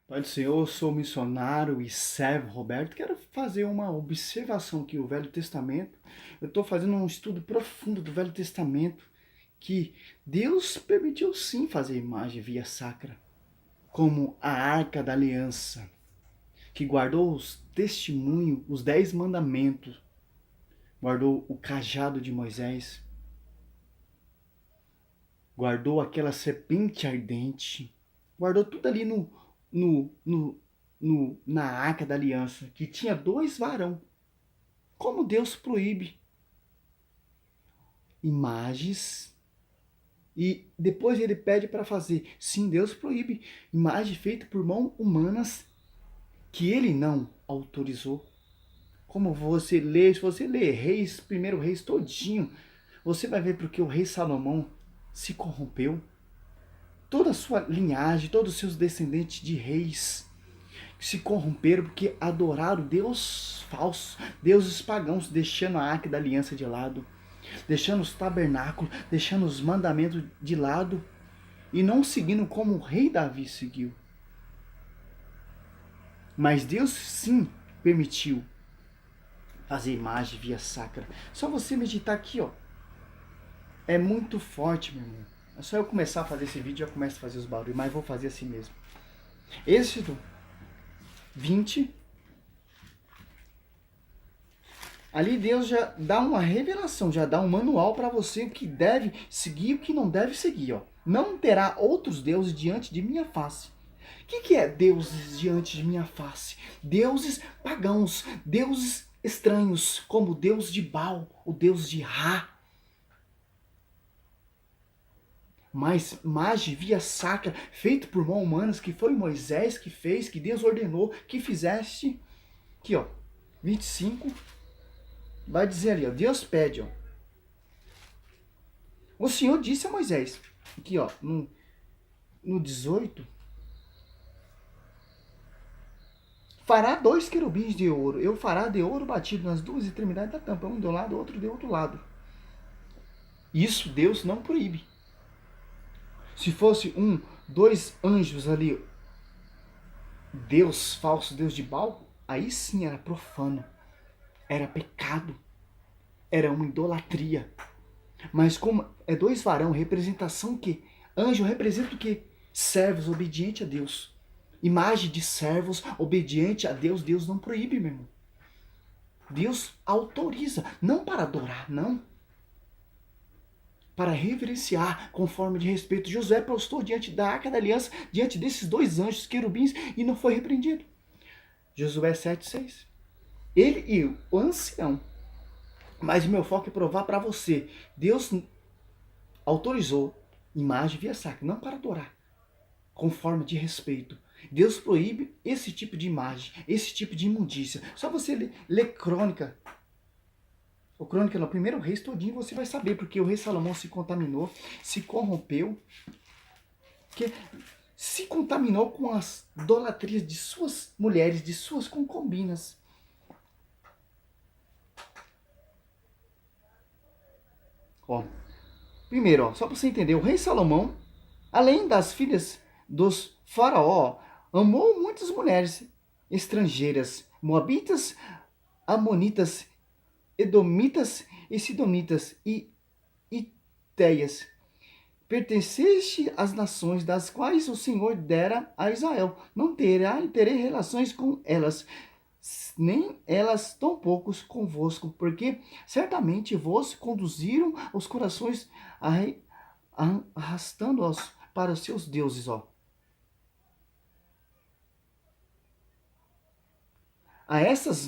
Pai do Senhor, eu sou missionário e servo Roberto. Quero fazer uma observação aqui, o Velho Testamento. Eu estou fazendo um estudo profundo do Velho Testamento, que Deus permitiu sim fazer imagem via sacra, como a Arca da Aliança, que guardou os testemunhos, os 10 mandamentos, guardou o cajado de Moisés, guardou aquela serpente ardente, guardou tudo ali no, no, na Arca da Aliança, que tinha 2 varão. Como Deus proíbe imagens e depois ele pede para fazer. Sim, Deus proíbe imagem feita por mãos humanas que ele não autorizou. Como você lê, se você lê Reis, primeiro Reis todinho, você vai ver porque o rei Salomão se corrompeu. Toda a sua linhagem, todos os seus descendentes de reis se corromperam porque adoraram Deus falsos, deuses pagãos, deixando a arca da aliança de lado, deixando os tabernáculos, deixando os mandamentos de lado e não seguindo como o rei Davi seguiu. Mas Deus sim permitiu fazer imagem via sacra. Só você meditar aqui, ó. É muito forte, meu irmão. É só eu começar a fazer esse vídeo, eu começo a fazer os barulhos, mas vou fazer assim mesmo. Êxodo 20. Ali Deus já dá uma revelação, já dá um manual para você o que deve seguir e o que não deve seguir. Ó. Não terá outros deuses diante de minha face. O que é deuses diante de minha face? Deuses pagãos, deuses estranhos, como o deus de Baal, o deus de Ra. Mas imagem via sacra, feito por mãos humanas, que foi Moisés que fez, que Deus ordenou que fizesse. Aqui, ó, 25. Vai dizer ali, ó, Deus pede, ó. O Senhor disse a Moisés, aqui, ó, no 18, fará 2 querubins de ouro, eu fará de ouro batido nas 2 extremidades da tampa, um de um lado, outro de outro lado. Isso Deus não proíbe. Se fosse 2 anjos ali, Deus falso, Deus de Baal, aí sim era profano, era pecado, era uma idolatria. Mas como é 2 varão, representação que? Anjo representa o que? Servos obedientes a Deus. Imagem de servos obediente a Deus, Deus não proíbe, meu irmão. Deus autoriza, não para adorar, não. Para reverenciar, conforme de respeito. Josué postou diante da Arca da Aliança, diante desses 2 anjos, querubins, e não foi repreendido. Josué 7,6. Ele e o ancião. Mas o meu foco é provar para você. Deus autorizou imagem via sacra, não para adorar, conforme de respeito. Deus proíbe esse tipo de imagem, esse tipo de imundícia. Só você ler Crônica, o Crônica no primeiro Reis todinho, você vai saber, porque o rei Salomão se contaminou, se corrompeu, que se contaminou com as idolatrias de suas mulheres, de suas concubinas. Ó, primeiro, ó, só para você entender, o rei Salomão, além das filhas dos faraó, amou muitas mulheres estrangeiras, moabitas, amonitas, edomitas e sidonitas e iteias, pertenceste às nações das quais o Senhor dera a Israel. Não terei relações com elas, nem elas tão poucos convosco, porque certamente vos conduziram os corações arrastando-os para os seus deuses, ó. A essas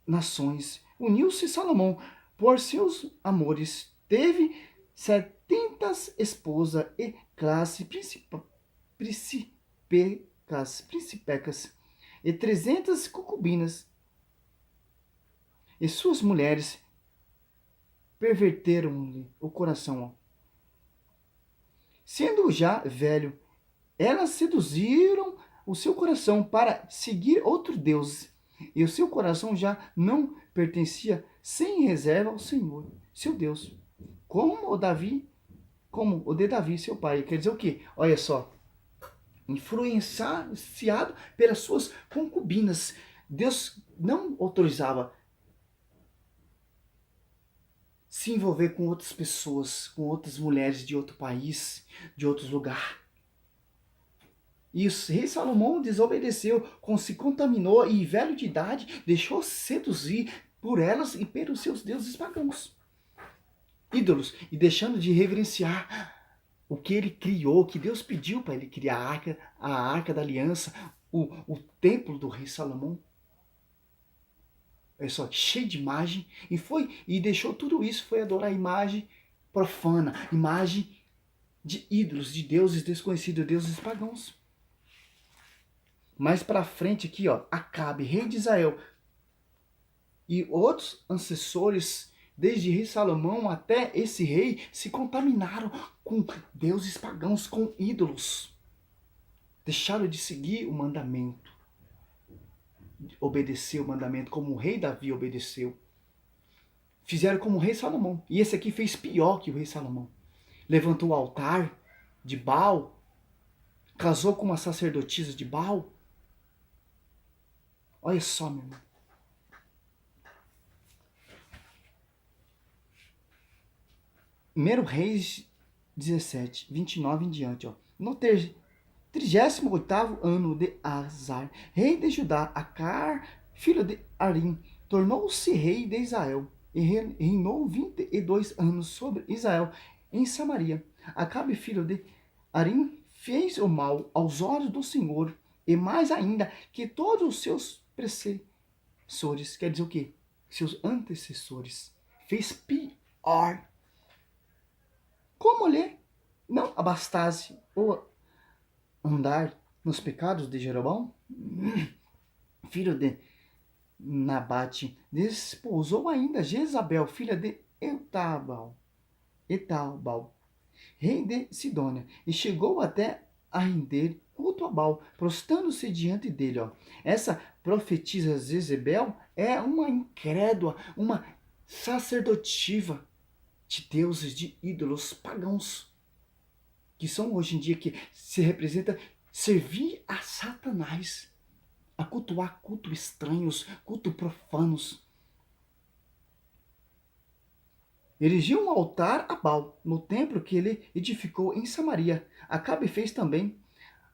nações uniu-se Salomão por seus amores. Teve 70 esposas e classe principecas e 300 concubinas. E suas mulheres perverteram-lhe o coração. Ó. Sendo já velho, elas seduziram o seu coração para seguir outro Deus. E o seu coração já não pertencia sem reserva ao Senhor, seu Deus. Como o de Davi, seu pai. Quer dizer o quê? Olha só. influenciado pelas suas concubinas. Deus não autorizava se envolver com outras pessoas, com outras mulheres de outro país, de outro lugar. E o rei Salomão desobedeceu, se contaminou e, velho de idade, deixou seduzir por elas e pelos seus deuses pagãos, ídolos, e deixando de reverenciar o que ele criou, que Deus pediu para ele criar a arca da aliança, o templo do rei Salomão. É só cheio de imagem, e deixou tudo isso, foi adorar a imagem profana, imagem de ídolos, de deuses desconhecidos, deuses pagãos. Mais para frente aqui, ó, Acabe, rei de Israel, e outros antecessores, desde rei Salomão até esse rei, se contaminaram com deuses pagãos, com ídolos. Deixaram de seguir o mandamento, obedecer o mandamento como o rei Davi obedeceu. Fizeram como o rei Salomão. E esse aqui fez pior que o rei Salomão. Levantou o altar de Baal, casou com uma sacerdotisa de Baal. Olha só, meu irmão. Primeiro Reis 17, 29 em diante. Ó. No 38º ano de Azar, rei de Judá, Acar, filho de Arim, tornou-se rei de Israel e reinou 22 anos sobre Israel em Samaria. Acabe, filho de Arim, fez o mal aos olhos do Senhor, e mais ainda que todos os seus predecessores, quer dizer o quê? Seus antecessores, fez pior. Como lhe não abastasse ou andar nos pecados de Jeroboão, filho de Nabate, desposou ainda Jezabel, filha de Etabal, rei de Sidônia, e chegou até a render culto a Baal, prostrando-se diante dele. Ó. Essa profetisa Jezebel é uma incrédula, uma sacerdotiva de deuses, de ídolos pagãos, que são hoje em dia, que se representa servir a Satanás, a cultuar cultos estranhos, cultos profanos. Erigiu um altar a Baal no templo que ele edificou em Samaria. Acabe fez também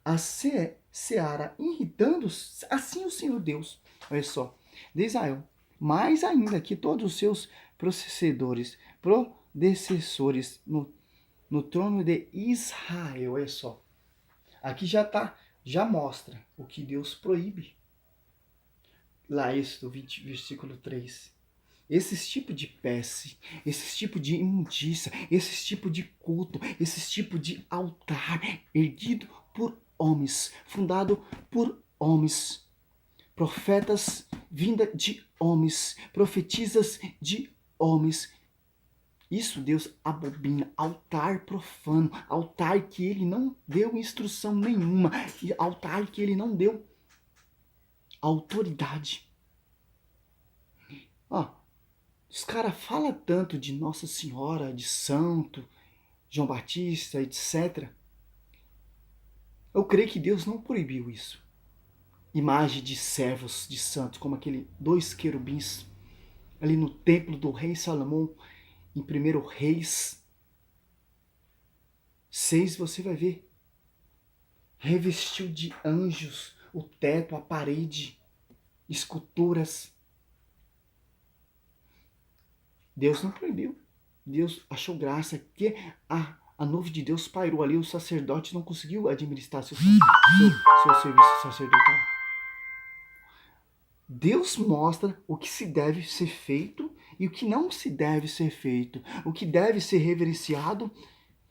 a seara, irritando assim o Senhor Deus, olha só, de Israel. Mais ainda que todos os seus predecessores no trono de Israel, olha só. Aqui já mostra o que Deus proíbe. Lá, Êxodo 20, versículo 3. Esses tipos de peste, esses tipos de imundícia, esses tipos de culto, esses tipos de altar erguido por homens, fundado por homens, profetas vinda de homens, profetisas de homens. Isso Deus abomina, altar profano, altar que ele não deu instrução nenhuma, altar que ele não deu autoridade. Ó, os caras falam tanto de Nossa Senhora, de Santo, João Batista, etc. Eu creio que Deus não proibiu isso. Imagem de servos de santos, como aquele 2 querubins ali no templo do rei Salomão, em 1 Reis 6, você vai ver. Revestiu de anjos o teto, a parede, esculturas. Deus não proibiu. Deus achou graça que a nuvem de Deus pairou ali, o sacerdote não conseguiu administrar seu serviço sacerdotal. Deus mostra o que se deve ser feito e o que não se deve ser feito, o que deve ser reverenciado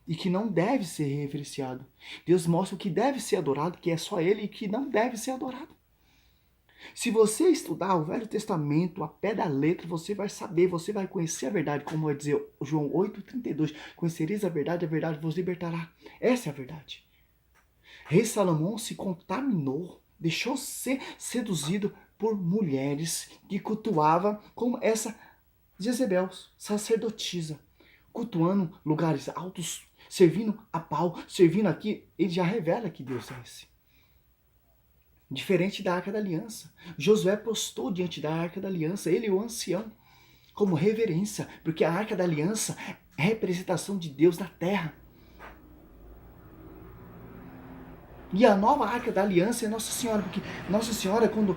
e que não deve ser reverenciado. Deus mostra o que deve ser adorado, que é só Ele, e o que não deve ser adorado. Se você estudar o Velho Testamento a pé da letra, você vai saber, você vai conhecer a verdade, como vai dizer João 8,32. Conhecereis a verdade vos libertará. Essa é a verdade. Rei Salomão se contaminou, deixou ser seduzido por mulheres que cultuavam como essa Jezebel, sacerdotisa, cultuando lugares altos, servindo a pau, servindo aqui, ele já revela que Deus é esse. Diferente da Arca da Aliança. Josué postou diante da Arca da Aliança, ele e o ancião, como reverência, porque a Arca da Aliança é a representação de Deus na terra. E a nova Arca da Aliança é Nossa Senhora, porque Nossa Senhora, quando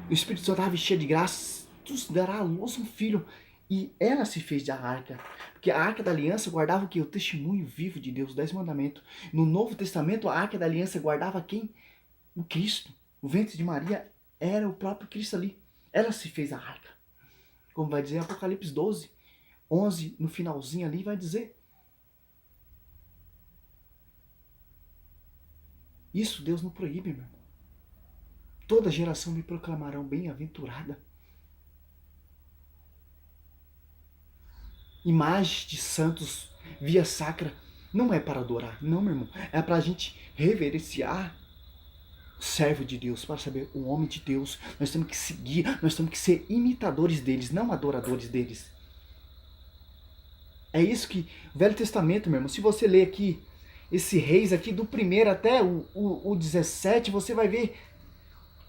o Espírito Santo estava cheio de graça, nos dará à luz um filho. E ela se fez da arca. Porque a Arca da Aliança guardava o quê? O testemunho vivo de Deus, os 10 mandamentos. No Novo Testamento, a Arca da Aliança guardava quem? O Cristo. O ventre de Maria era o próprio Cristo ali. Ela se fez a arca. Como vai dizer em Apocalipse 12, 11, no finalzinho ali, vai dizer. Isso Deus não proíbe, meu irmão. Toda geração me proclamarão bem-aventurada. Imagens de santos via sacra não é para adorar, não, meu irmão. É para a gente reverenciar o servo de Deus, para saber o homem de Deus. Nós temos que seguir, nós temos que ser imitadores deles, não adoradores deles. É isso que o Velho Testamento, meu irmão, se você ler aqui, esse reis aqui, do primeiro até o 17, você vai ver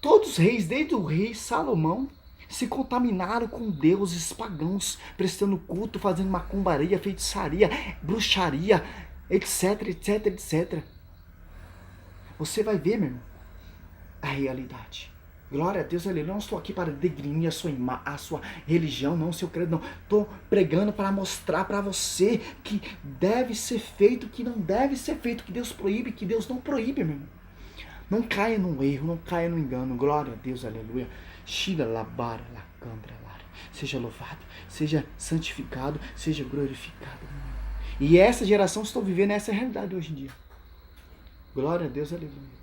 todos os reis, desde o rei Salomão, se contaminaram com deuses pagãos, prestando culto, fazendo macumbaria, feitiçaria, bruxaria, etc, etc, etc. Você vai ver, meu irmão, a realidade. Glória a Deus, aleluia. Não estou aqui para degrinir a sua religião, não, o seu credo, não. Estou pregando para mostrar para você que deve ser feito, que não deve ser feito, que Deus proíbe, que Deus não proíbe, meu irmão. Não caia no erro, não caia no engano. Glória a Deus, aleluia. Shira labara lacandra lara. Seja louvado, seja santificado, seja glorificado. E essa geração estou vivendo essa realidade hoje em dia. Glória a Deus, aleluia.